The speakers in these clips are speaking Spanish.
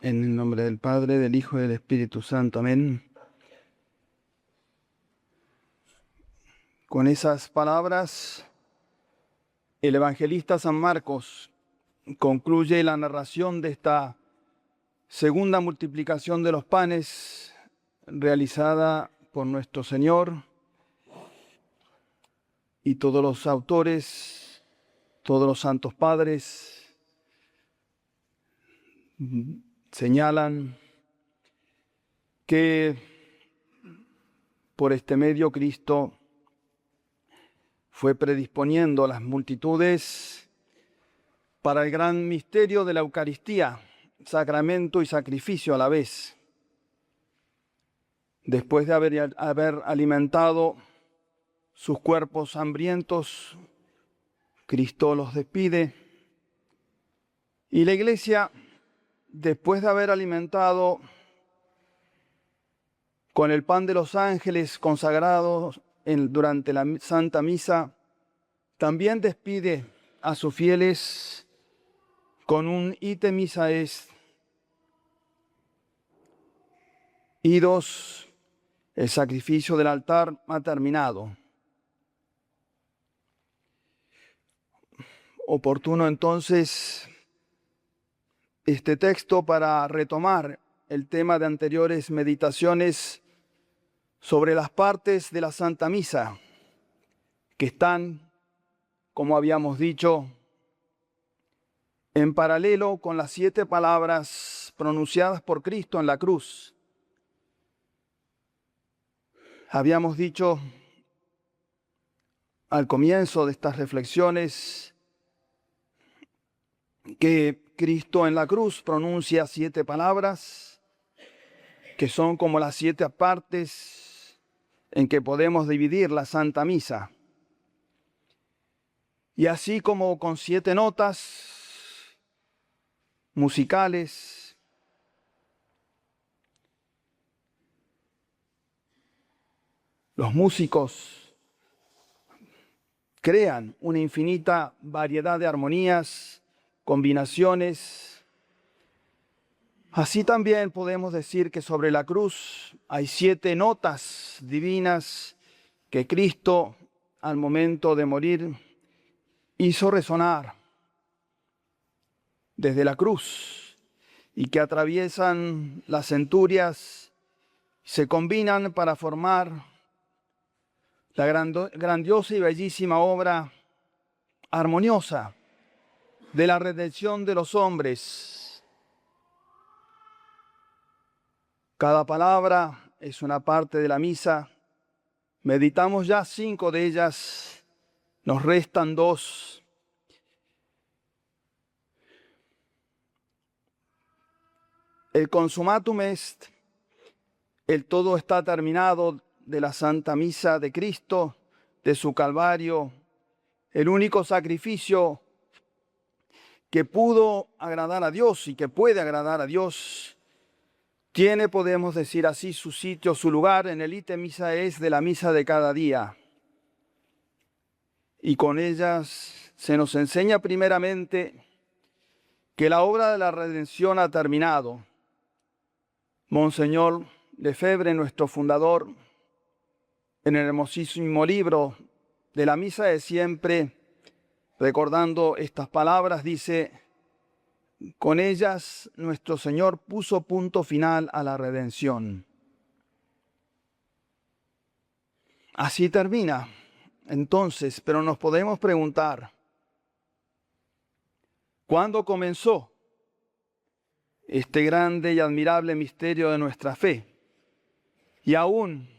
En el nombre del Padre, del Hijo y del Espíritu Santo. Amén. Con esas palabras, el evangelista San Marcos concluye la narración de esta segunda multiplicación de los panes realizada por nuestro Señor, y todos los autores, todos los santos padres señalan que por este medio Cristo fue predisponiendo a las multitudes para el gran misterio de la Eucaristía, sacramento y sacrificio a la vez. Después de haber alimentado sus cuerpos hambrientos, Cristo los despide, y la Iglesia, después de haber alimentado con el pan de los ángeles consagrados durante la Santa Misa, también despide a sus fieles con un ite missa est. Idos, el sacrificio del altar ha terminado. Oportuno entonces este texto para retomar el tema de anteriores meditaciones sobre las partes de la Santa Misa que están, como habíamos dicho, en paralelo con las 7 palabras pronunciadas por Cristo en la cruz. Habíamos dicho al comienzo de estas reflexiones que Cristo en la cruz pronuncia 7 palabras que son como las 7 partes en que podemos dividir la Santa Misa. Y así como con 7 notas musicales, los músicos crean una infinita variedad de armonías, combinaciones. Así también podemos decir que sobre la cruz hay 7 notas divinas que Cristo, al momento de morir, hizo resonar desde la cruz y que atraviesan las centurias, se combinan para formar la grandiosa y bellísima obra armoniosa de la redención de los hombres. Cada palabra es una parte de la misa. Meditamos ya 5 de ellas, nos restan 2. El consumatum est, el todo está terminado de la Santa Misa de Cristo, de su Calvario, el único sacrificio que pudo agradar a Dios y que puede agradar a Dios, tiene, podemos decir así, su sitio, su lugar en el ite missa est de la misa de cada día. Y con ellas se nos enseña primeramente que la obra de la redención ha terminado. Monseñor Lefebvre, nuestro fundador, en el hermosísimo libro de la Misa de Siempre, recordando estas palabras, dice: con ellas nuestro Señor puso punto final a la redención. Así termina entonces, pero nos podemos preguntar, ¿cuándo comenzó este grande y admirable misterio de nuestra fe? Y aún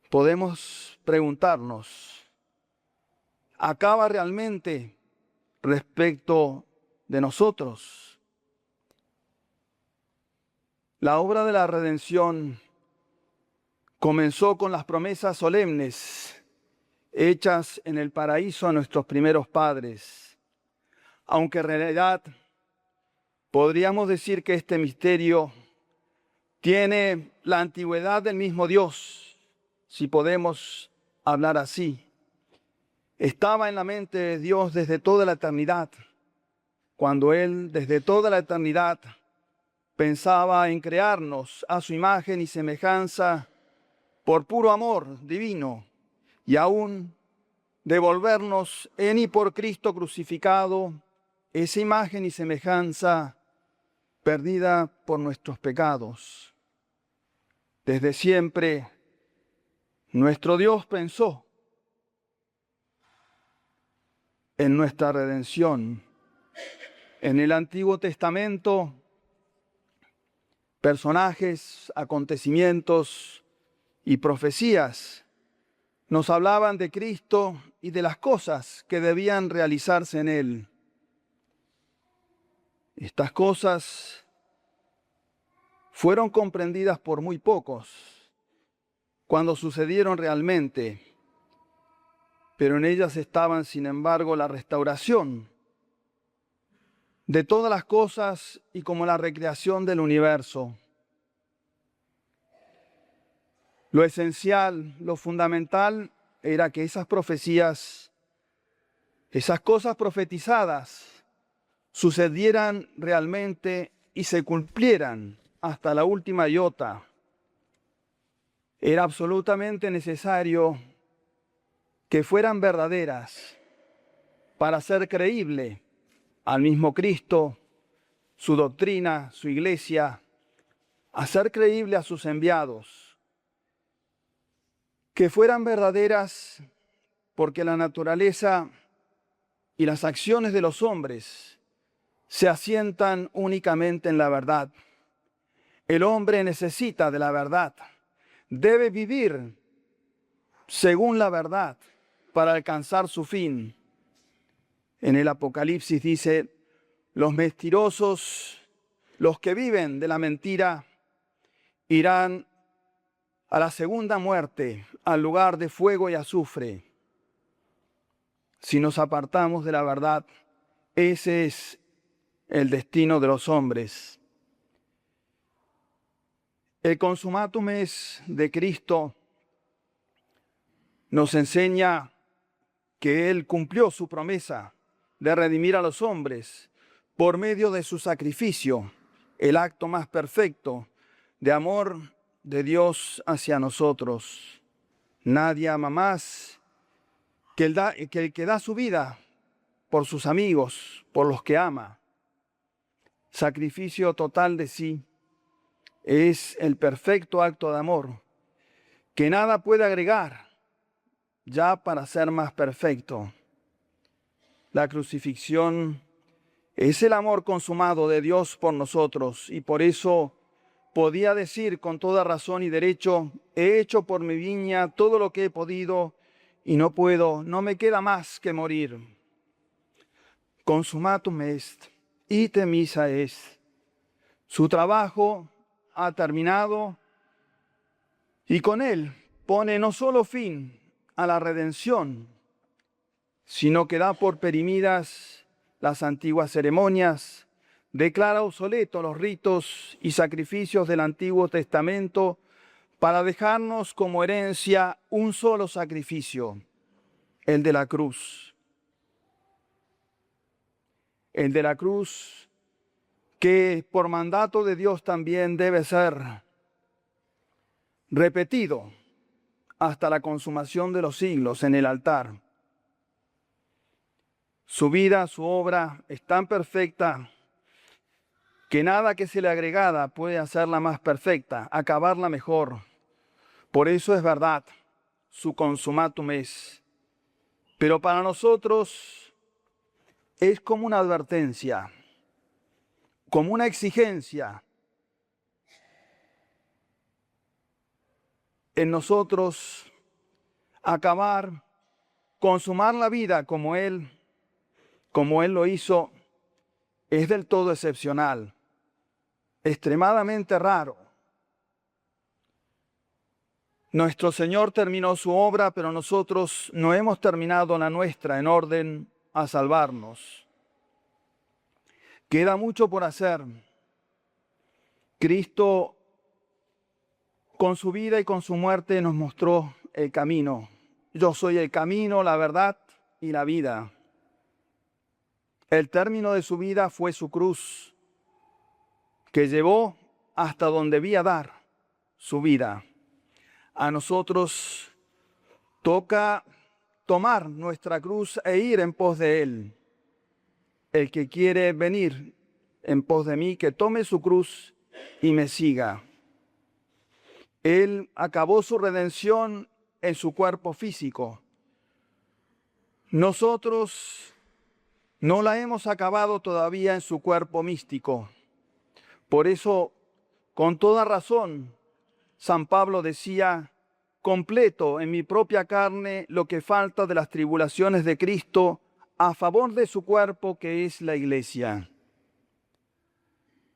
podemos preguntarnos, ¿acaba realmente respecto de nosotros? La obra de la redención comenzó con las promesas solemnes hechas en el paraíso a nuestros primeros padres, aunque en realidad podríamos decir que este misterio tiene la antigüedad del mismo Dios, si podemos hablar así. Estaba en la mente de Dios desde toda la eternidad, cuando Él desde toda la eternidad pensaba en crearnos a su imagen y semejanza por puro amor divino y aún devolvernos en y por Cristo crucificado esa imagen y semejanza perdida por nuestros pecados. Desde siempre, nuestro Dios pensó en nuestra redención. En el Antiguo Testamento, personajes, acontecimientos y profecías nos hablaban de Cristo y de las cosas que debían realizarse en Él. Estas cosas fueron comprendidas por muy pocos cuando sucedieron realmente, pero en ellas estaban, sin embargo, la restauración de todas las cosas y como la recreación del universo. Lo esencial, lo fundamental, era que esas profecías, esas cosas profetizadas, sucedieran realmente y se cumplieran hasta la última iota. Era absolutamente necesario que fueran verdaderas para hacer creíble al mismo Cristo, su doctrina, su iglesia, hacer creíble a sus enviados, que fueran verdaderas porque la naturaleza y las acciones de los hombres se asientan únicamente en la verdad. El hombre necesita de la verdad, debe vivir según la verdad para alcanzar su fin. En el Apocalipsis dice, los mentirosos, los que viven de la mentira, irán a la segunda muerte, al lugar de fuego y azufre. Si nos apartamos de la verdad, ese es el destino de los hombres. El consumatum es de Cristo nos enseña que Él cumplió su promesa de redimir a los hombres por medio de su sacrificio, el acto más perfecto de amor de Dios hacia nosotros. Nadie ama más que el que da su vida por sus amigos, por los que ama. Sacrificio total de sí es el perfecto acto de amor que nada puede agregar ya para ser más perfecto. La crucifixión es el amor consumado de Dios por nosotros y por eso podía decir con toda razón y derecho, he hecho por mi viña todo lo que he podido y no puedo, no me queda más que morir. Consumatum est, ite missa est. Su trabajo ha terminado y con él pone no solo fin a la redención, sino que da por perimidas las antiguas ceremonias, declara obsoletos los ritos y sacrificios del Antiguo Testamento para dejarnos como herencia un solo sacrificio, el de la cruz. El de la cruz que por mandato de Dios también debe ser repetido hasta la consumación de los siglos en el altar. Su vida, su obra es tan perfecta que nada que se le agregada puede hacerla más perfecta, acabarla mejor. Por eso es verdad, su consumatum es. Pero para nosotros es como una advertencia, como una exigencia en nosotros acabar, consumar la vida como Él lo hizo, es del todo excepcional, extremadamente raro. Nuestro Señor terminó su obra, pero nosotros no hemos terminado la nuestra en orden a salvarnos. Queda mucho por hacer. Cristo, con su vida y con su muerte, nos mostró el camino. Yo soy el camino, la verdad y la vida. El término de su vida fue su cruz, que llevó hasta donde debía dar su vida. A nosotros toca tomar nuestra cruz e ir en pos de Él. El que quiere venir en pos de mí, que tome su cruz y me siga. Él acabó su redención en su cuerpo físico. Nosotros no la hemos acabado todavía en su cuerpo místico. Por eso, con toda razón, San Pablo decía: completo en mi propia carne lo que falta de las tribulaciones de Cristo a favor de su cuerpo, que es la Iglesia.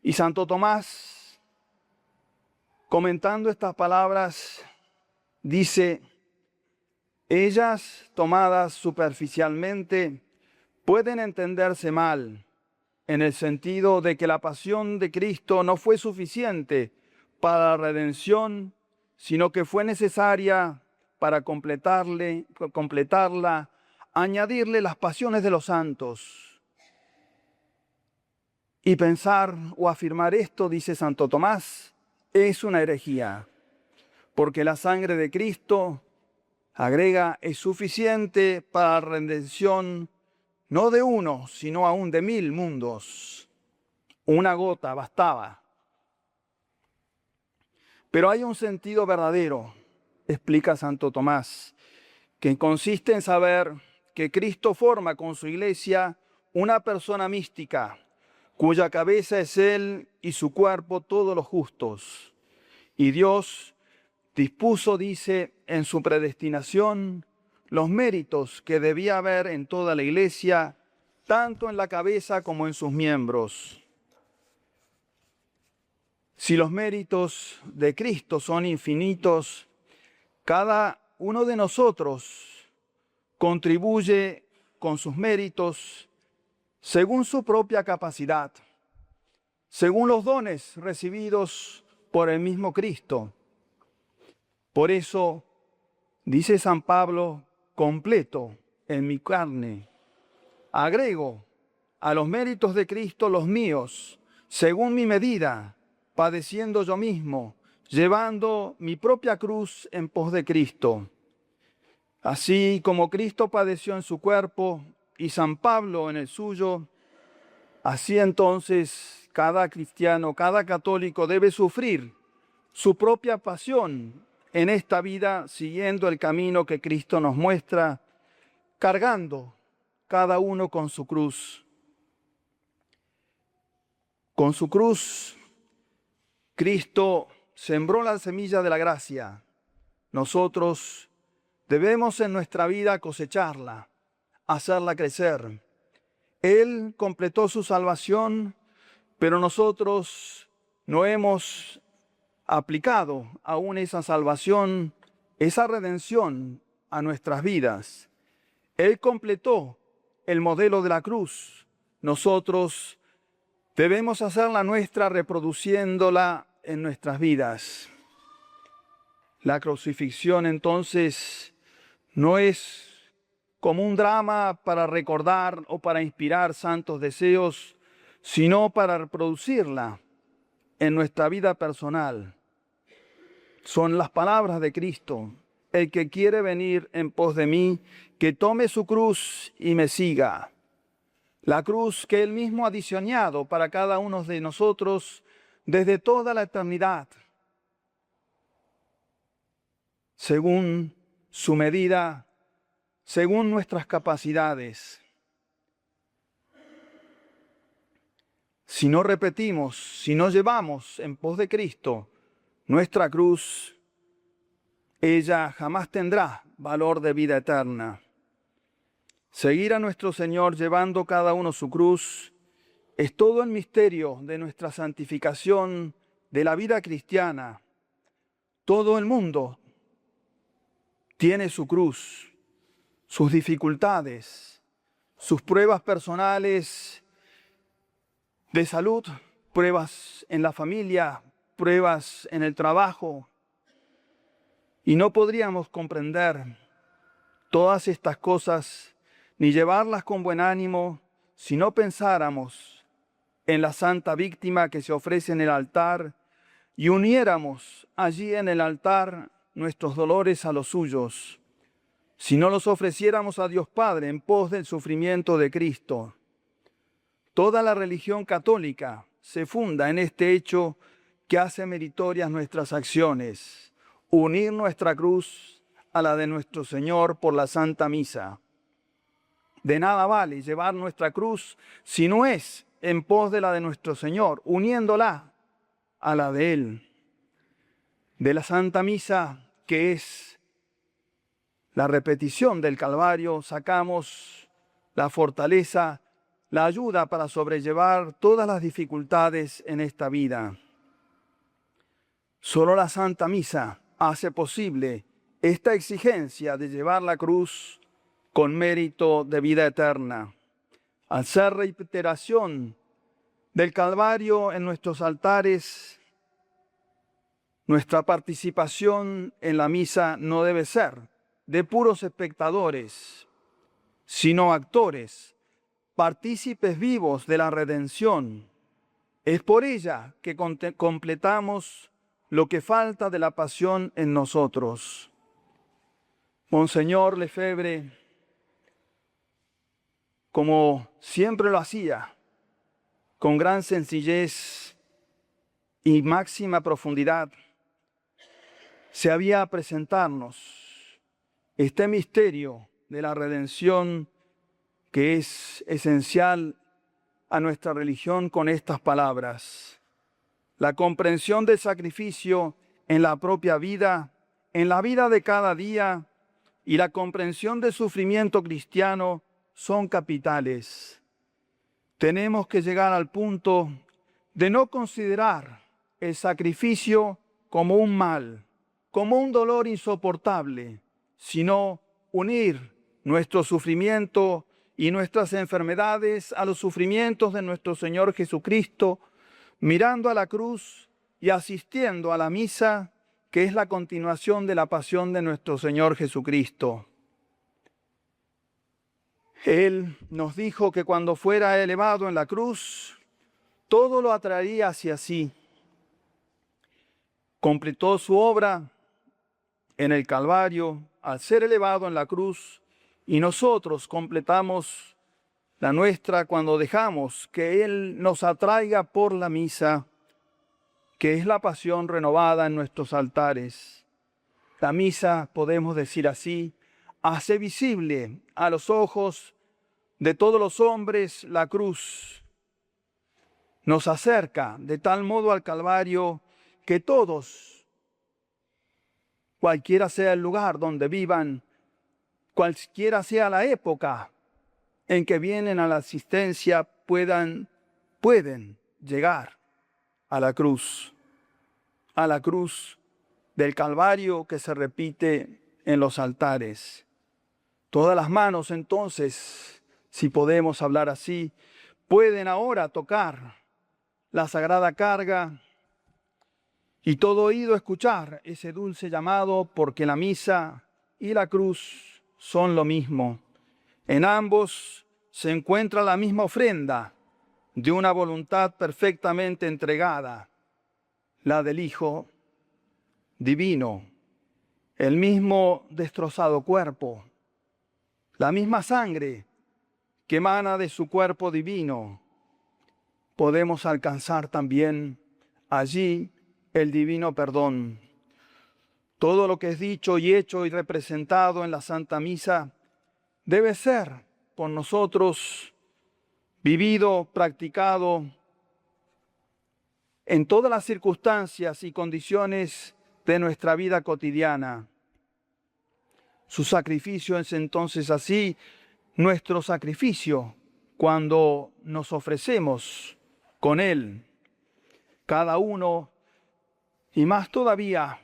Y Santo Tomás, comentando estas palabras, dice: ellas, tomadas superficialmente, pueden entenderse mal, en el sentido de que la pasión de Cristo no fue suficiente para la redención, sino que fue necesaria para completarla, añadirle las pasiones de los santos. Y pensar o afirmar esto, dice Santo Tomás, es una herejía, porque la sangre de Cristo, agrega, es suficiente para la redención no de uno, sino aún de 1000 mundos. Una gota bastaba. Pero hay un sentido verdadero, explica Santo Tomás, que consiste en saber que Cristo forma con su Iglesia una persona mística, cuya cabeza es Él y su cuerpo todos los justos. Y Dios dispuso, dice, en su predestinación, los méritos que debía haber en toda la Iglesia, tanto en la cabeza como en sus miembros. Si los méritos de Cristo son infinitos, cada uno de nosotros contribuye con sus méritos según su propia capacidad, según los dones recibidos por el mismo Cristo. Por eso, dice San Pablo, completo en mi carne, agrego a los méritos de Cristo los míos, según mi medida, padeciendo yo mismo, llevando mi propia cruz en pos de Cristo. Así como Cristo padeció en su cuerpo y San Pablo en el suyo, así entonces cada cristiano, cada católico debe sufrir su propia pasión en esta vida, siguiendo el camino que Cristo nos muestra, cargando cada uno con su cruz. Con su cruz, Cristo sembró la semilla de la gracia. Nosotros debemos en nuestra vida cosecharla, hacerla crecer. Él completó su salvación, pero nosotros no hemos aplicado aún esa salvación, esa redención a nuestras vidas. Él completó el modelo de la cruz. Nosotros debemos hacerla nuestra, reproduciéndola en nuestras vidas. La crucifixión, entonces, no es como un drama para recordar o para inspirar santos deseos, sino para reproducirla en nuestra vida personal. Son las palabras de Cristo: el que quiere venir en pos de mí, que tome su cruz y me siga. La cruz que Él mismo ha diseñado para cada uno de nosotros desde toda la eternidad, según su medida, según nuestras capacidades. Si no repetimos, si no llevamos en pos de Cristo nuestra cruz, ella jamás tendrá valor de vida eterna. Seguir a nuestro Señor llevando cada uno su cruz es todo el misterio de nuestra santificación, de la vida cristiana. Todo el mundo tiene su cruz, sus dificultades, sus pruebas personales de salud, pruebas en la familia, pruebas en el trabajo. Y no podríamos comprender todas estas cosas ni llevarlas con buen ánimo si no pensáramos en la santa víctima que se ofrece en el altar y uniéramos allí en el altar nuestros dolores a los suyos, si no los ofreciéramos a Dios Padre en pos del sufrimiento de Cristo. Toda la religión católica se funda en este hecho que hace meritorias nuestras acciones, unir nuestra cruz a la de nuestro Señor por la Santa Misa. De nada vale llevar nuestra cruz si no es en pos de la de nuestro Señor, uniéndola a la de Él. De la Santa Misa, que es la repetición del Calvario, sacamos la fortaleza, la ayuda para sobrellevar todas las dificultades en esta vida. Solo la Santa Misa hace posible esta exigencia de llevar la cruz con mérito de vida eterna. Al ser reiteración del Calvario en nuestros altares, nuestra participación en la misa no debe ser de puros espectadores, sino actores, partícipes vivos de la redención. Es por ella que completamos lo que falta de la pasión en nosotros. Monseñor Lefebvre, como siempre lo hacía, con gran sencillez y máxima profundidad, se había a presentarnos este misterio de la redención que es esencial a nuestra religión con estas palabras. La comprensión del sacrificio en la propia vida, en la vida de cada día, y la comprensión del sufrimiento cristiano son capitales. Tenemos que llegar al punto de no considerar el sacrificio como un mal, como un dolor insoportable, sino unir nuestro sufrimiento y nuestras enfermedades a los sufrimientos de nuestro Señor Jesucristo, mirando a la cruz y asistiendo a la misa, que es la continuación de la pasión de nuestro Señor Jesucristo. Él nos dijo que cuando fuera elevado en la cruz, todo lo atraería hacia sí. Completó su obra en el Calvario al ser elevado en la cruz, y nosotros completamos la nuestra cuando dejamos que Él nos atraiga por la misa, que es la pasión renovada en nuestros altares. La misa, podemos decir así, hace visible a los ojos de todos los hombres la cruz. Nos acerca de tal modo al Calvario que todos, cualquiera sea el lugar donde vivan, cualquiera sea la época en que vienen a la asistencia, pueden llegar a la cruz del Calvario que se repite en los altares. Todas las manos, entonces, si podemos hablar así, pueden ahora tocar la sagrada carga y todo oído escuchar ese dulce llamado, porque la misa y la cruz son lo mismo. En ambos se encuentra la misma ofrenda de una voluntad perfectamente entregada, la del Hijo Divino, el mismo destrozado cuerpo, la misma sangre que emana de su cuerpo divino. Podemos alcanzar también allí el divino perdón. Todo lo que es dicho y hecho y representado en la Santa Misa debe ser por nosotros vivido, practicado en todas las circunstancias y condiciones de nuestra vida cotidiana. Su sacrificio es entonces así nuestro sacrificio cuando nos ofrecemos con Él. Cada uno, y más todavía,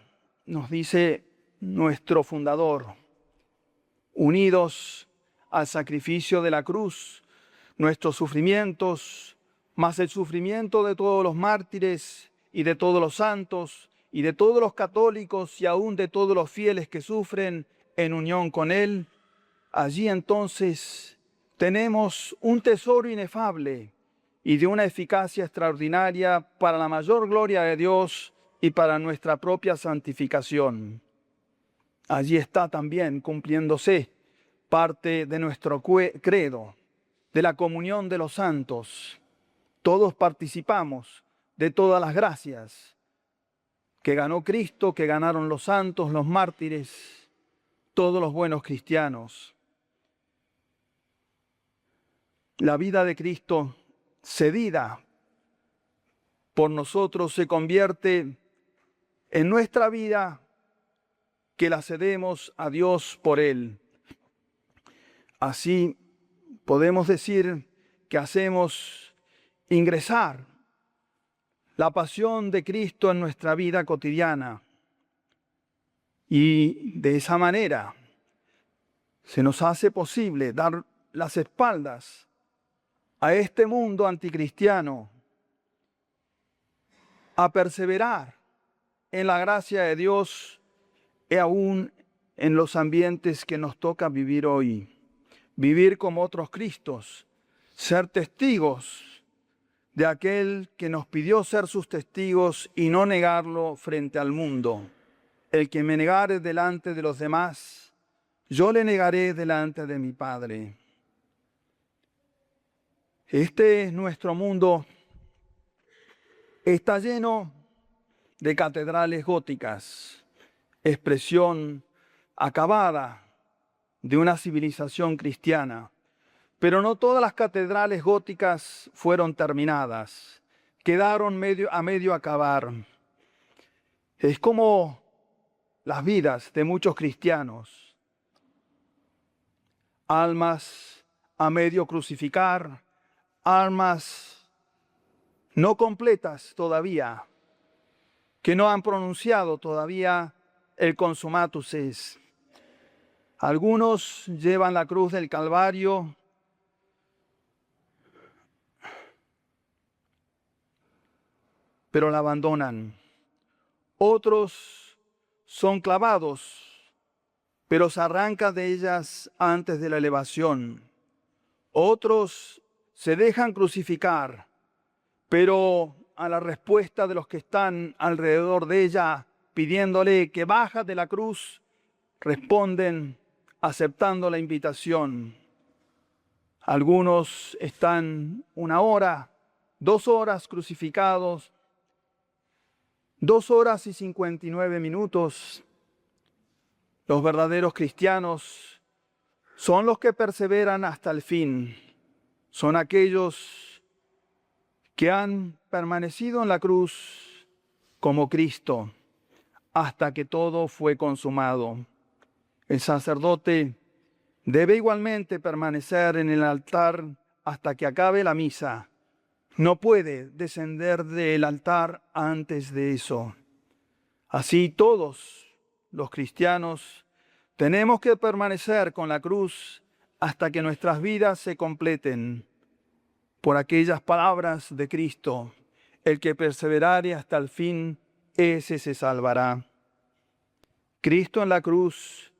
nos dice nuestro fundador, unidos al sacrificio de la cruz, nuestros sufrimientos, más el sufrimiento de todos los mártires y de todos los santos y de todos los católicos y aún de todos los fieles que sufren en unión con Él, allí entonces tenemos un tesoro inefable y de una eficacia extraordinaria para la mayor gloria de Dios y para nuestra propia santificación. Allí está también cumpliéndose parte de nuestro credo, de la comunión de los santos. Todos participamos de todas las gracias que ganó Cristo, que ganaron los santos, los mártires, todos los buenos cristianos. La vida de Cristo cedida por nosotros se convierte en nuestra vida que la cedemos a Dios por Él. Así podemos decir que hacemos ingresar la pasión de Cristo en nuestra vida cotidiana y de esa manera se nos hace posible dar las espaldas a este mundo anticristiano, a perseverar en la gracia de Dios y aún en los ambientes que nos toca vivir hoy. Vivir como otros Cristos, ser testigos de aquel que nos pidió ser sus testigos y no negarlo frente al mundo. El que me negare delante de los demás, yo le negaré delante de mi Padre. Este es nuestro mundo, está lleno de catedrales góticas, expresión acabada de una civilización cristiana. Pero no todas las catedrales góticas fueron terminadas, quedaron a medio acabar. Es como las vidas de muchos cristianos, almas a medio crucificar, almas no completas todavía, que no han pronunciado todavía el consumatus est. Algunos llevan la cruz del Calvario, pero la abandonan. Otros son clavados, pero se arrancan de ellas antes de la elevación. Otros se dejan crucificar, pero a la respuesta de los que están alrededor de ella, pidiéndole que baja de la cruz, responden aceptando la invitación. Algunos están 1 hora, 2 horas crucificados, 2 horas y 59 minutos. Los verdaderos cristianos son los que perseveran hasta el fin. Son aquellos que han permanecido en la cruz como Cristo hasta que todo fue consumado. El sacerdote debe igualmente permanecer en el altar hasta que acabe la misa. No puede descender del altar antes de eso. Así todos los cristianos tenemos que permanecer con la cruz hasta que nuestras vidas se completen por aquellas palabras de Cristo. El que perseverare hasta el fin, ese se salvará. Cristo en la cruz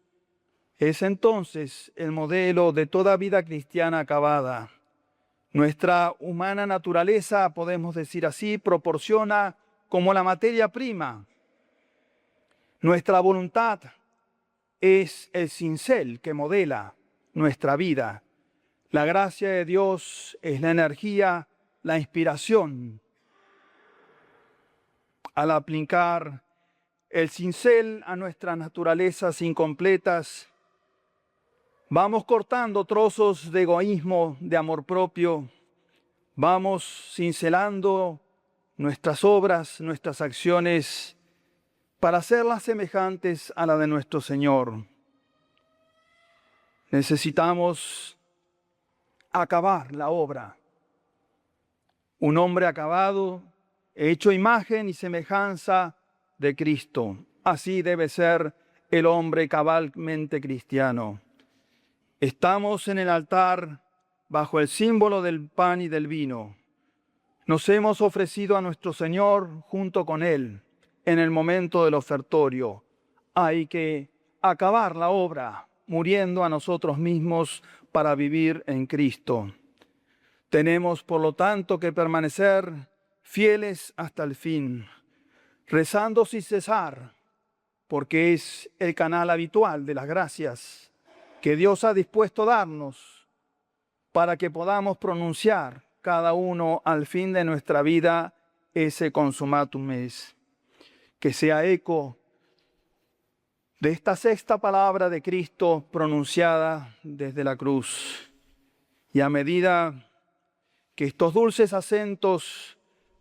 es entonces el modelo de toda vida cristiana acabada. Nuestra humana naturaleza, podemos decir así, proporciona como la materia prima. Nuestra voluntad es el cincel que modela nuestra vida. La gracia de Dios es la energía, la inspiración. Al aplicar el cincel a nuestras naturalezas incompletas, vamos cortando trozos de egoísmo, de amor propio. Vamos cincelando nuestras obras, nuestras acciones, para hacerlas semejantes a la de nuestro Señor. Necesitamos acabar la obra. Un hombre acabado, hecho imagen y semejanza de Cristo. Así debe ser el hombre cabalmente cristiano. Estamos en el altar bajo el símbolo del pan y del vino. Nos hemos ofrecido a nuestro Señor junto con Él en el momento del ofertorio. Hay que acabar la obra, muriendo a nosotros mismos para vivir en Cristo. Tenemos, por lo tanto, que permanecer fieles hasta el fin, rezando sin cesar, porque es el canal habitual de las gracias que Dios ha dispuesto darnos para que podamos pronunciar cada uno al fin de nuestra vida ese consumatum es. Que sea eco de esta sexta palabra de Cristo pronunciada desde la cruz. Y a medida que estos dulces acentos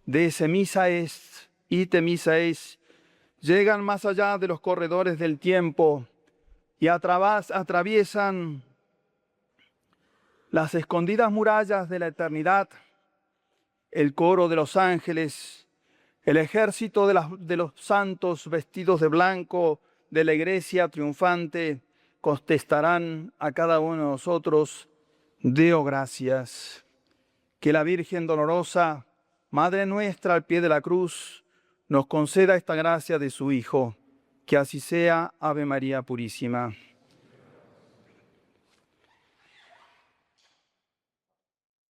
de ese misa es, ite misa es, llegan más allá de los corredores del tiempo y atraviesan las escondidas murallas de la eternidad, el coro de los ángeles, el ejército de los santos vestidos de blanco de la iglesia triunfante, contestarán a cada uno de nosotros: Deo gracias. Que la Virgen dolorosa, Madre nuestra al pie de la cruz, nos conceda esta gracia de su Hijo. Que así sea. Ave María Purísima.